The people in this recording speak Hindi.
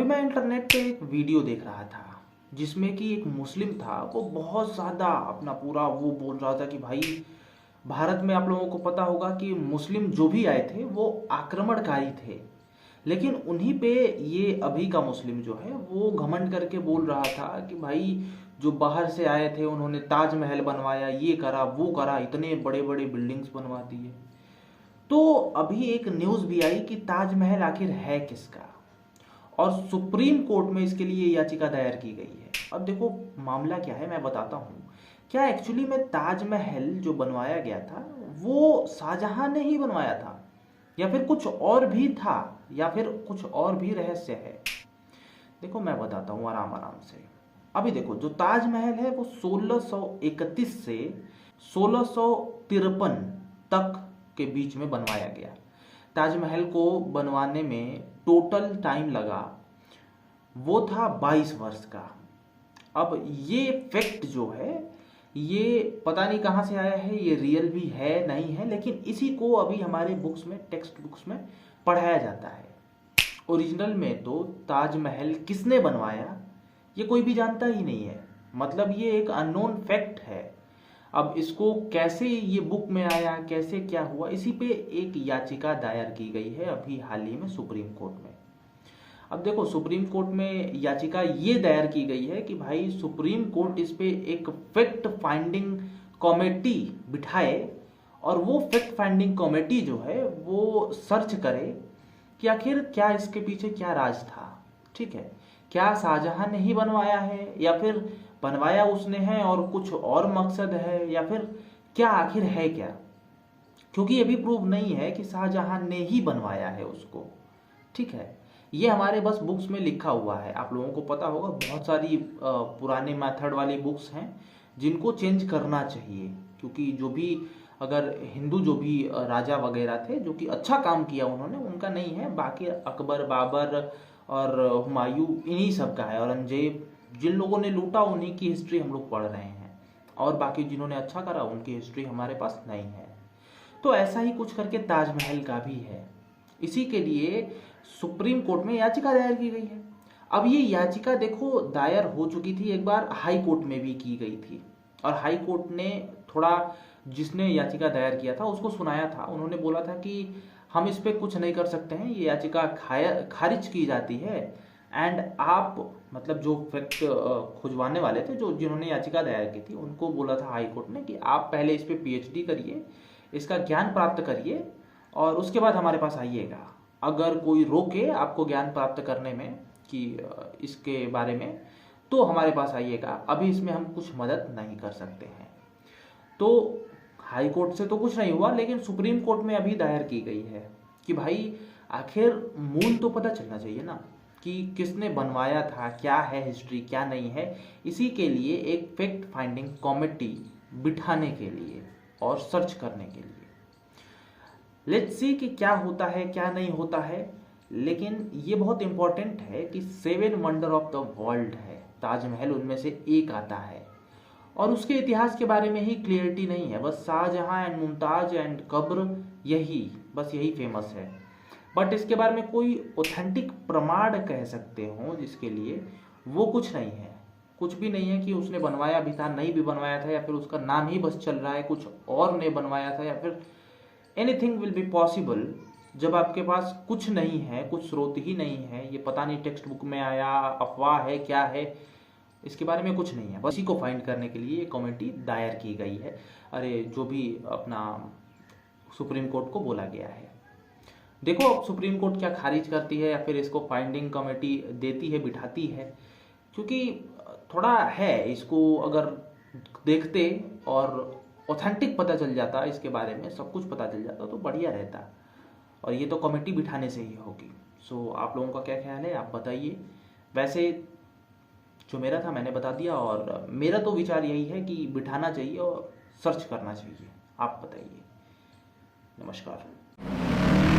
मैं इंटरनेट पे एक वीडियो देख रहा था जिसमें कि एक मुस्लिम था। वो बहुत ज़्यादा अपना पूरा वो बोल रहा था कि भाई भारत में आप लोगों को पता होगा कि मुस्लिम जो भी आए थे वो आक्रमणकारी थे, लेकिन उन्हीं पे ये अभी का मुस्लिम जो है वो घमंड करके बोल रहा था कि भाई जो बाहर से आए थे उन्होंने ताजमहल बनवाया, ये करा वो करा, इतने बड़े बड़े बिल्डिंग्स बनवा दिए। तो अभी एक न्यूज़ भी आई कि ताजमहल आखिर है किसका, और सुप्रीम कोर्ट में इसके लिए याचिका दायर की गई है। अब देखो मामला क्या है मैं बताता हूँ। क्या एक्चुअली में ताजमहल जो बनवाया गया था वो शाहजहां ने ही बनवाया था, या फिर कुछ और भी था, या फिर कुछ और भी रहस्य है? देखो मैं बताता हूँ आराम आराम से। अभी देखो जो ताजमहल है वो 1631 से 1653 तक के बीच में बनवाया गया। ताजमहल को बनवाने में टोटल टाइम लगा वो था 22 वर्ष का। अब ये फैक्ट जो है ये पता नहीं कहाँ से आया है, ये रियल भी है नहीं है, लेकिन इसी को अभी हमारे बुक्स में, टेक्स्ट बुक्स में पढ़ाया जाता है। ओरिजिनल में तो ताजमहल किसने बनवाया ये कोई भी जानता ही नहीं है, मतलब ये एक अननोन फैक्ट है। अब इसको कैसे ये बुक में आया, कैसे क्या हुआ, इसी पे एक याचिका दायर की गई है अभी हाल ही में सुप्रीम कोर्ट में। अब देखो सुप्रीम कोर्ट में याचिका ये दायर की गई है कि भाई सुप्रीम कोर्ट इस पे एक फैक्ट फाइंडिंग कमेटी बिठाए, और वो फैक्ट फाइंडिंग कमेटी जो है वो सर्च करे कि आखिर क्या इसके पीछे क्या राज था। ठीक है, क्या शाहजहां ने ही बनवाया है, या फिर बनवाया उसने है और कुछ और मकसद है, या फिर क्या आखिर है क्या? क्योंकि ये भी प्रूव नहीं है कि शाहजहां ने ही बनवाया है उसको। ठीक है, ये हमारे बस बुक्स में लिखा हुआ है। आप लोगों को पता होगा बहुत सारी पुराने मेथड वाली बुक्स हैं जिनको चेंज करना चाहिए, क्योंकि जो भी अगर हिंदू जो भी राजा वगैरह थे जो कि अच्छा काम किया उन्होंने, उनका नहीं है, बाकी अकबर, बाबर और हुमायूं इन्हीं सब का है। औरंगजेब, जिन लोगों ने लूटा उन्हीं की हिस्ट्री हम लोग पढ़ रहे हैं, और बाकी जिन्होंने अच्छा करा उनकी हिस्ट्री हमारे पास नहीं है। तो ऐसा ही कुछ करके ताजमहल का भी है। इसी के लिए सुप्रीम कोर्ट में याचिका दायर की गई है। अब ये याचिका देखो दायर हो चुकी थी, एक बार हाई कोर्ट में भी की गई थी, और हाई कोर्ट ने थोड़ा, जिसने याचिका दायर किया था उसको सुनाया था। उन्होंने बोला था कि हम इस पे कुछ नहीं कर सकते हैं, ये याचिका खारिज की जाती है। एंड आप, मतलब जो फैक्ट खुजवाने वाले थे, जो जिन्होंने याचिका दायर की थी, उनको बोला था हाई कोर्ट ने कि आप पहले इस पे पीएचडी करिए, इसका ज्ञान प्राप्त करिए, और उसके बाद हमारे पास आइएगा। अगर कोई रोके आपको ज्ञान प्राप्त करने में कि इसके बारे में, तो हमारे पास आइएगा, अभी इसमें हम कुछ मदद नहीं कर सकते हैं। तो हाई कोर्ट से तो कुछ नहीं हुआ, लेकिन सुप्रीम कोर्ट में अभी दायर की गई है कि भाई आखिर मूल तो पता चलना चाहिए ना कि किसने बनवाया था, क्या है हिस्ट्री, क्या नहीं है। इसी के लिए एक फैक्ट फाइंडिंग कमेटी बिठाने के लिए और सर्च करने के लिए। लेट्स सी कि क्या होता है क्या नहीं होता है। लेकिन ये बहुत इंपॉर्टेंट है कि 7 वंडर ऑफ द वर्ल्ड है, ताजमहल उनमें से एक आता है, और उसके इतिहास के बारे में ही क्लियरिटी नहीं है। बस शाहजहां एंड मुमताज एंड कब्र, यही फेमस है, बट इसके बारे में कोई ऑथेंटिक प्रमाण कह सकते हो जिसके लिए, वो कुछ नहीं है। कुछ भी नहीं है कि उसने बनवाया भी था, नहीं भी बनवाया था, या फिर उसका नाम ही बस चल रहा है, कुछ और ने बनवाया था, या फिर एनीथिंग विल बी पॉसिबल। जब आपके पास कुछ नहीं है, कुछ स्रोत ही नहीं है, ये पता नहीं टेक्स्ट बुक में आया, अफवाह है, क्या है, इसके बारे में कुछ नहीं है, बस इसी को फाइंड करने के लिए ये कमेटी दायर की गई है। अरे जो भी अपना सुप्रीम कोर्ट को बोला गया है। देखो अब सुप्रीम कोर्ट क्या खारिज करती है, या फिर इसको फाइंडिंग कमेटी देती है, बिठाती है, क्योंकि थोड़ा है, इसको अगर देखते और ऑथेंटिक पता चल जाता, इसके बारे में सब कुछ पता चल जाता तो बढ़िया रहता, और ये तो कमेटी बिठाने से ही होगी। सो आप लोगों का क्या ख्याल है, आप बताइए। वैसे जो मेरा था मैंने बता दिया, और मेरा तो विचार यही है कि बिठाना चाहिए और सर्च करना चाहिए। आप बताइए। नमस्कार।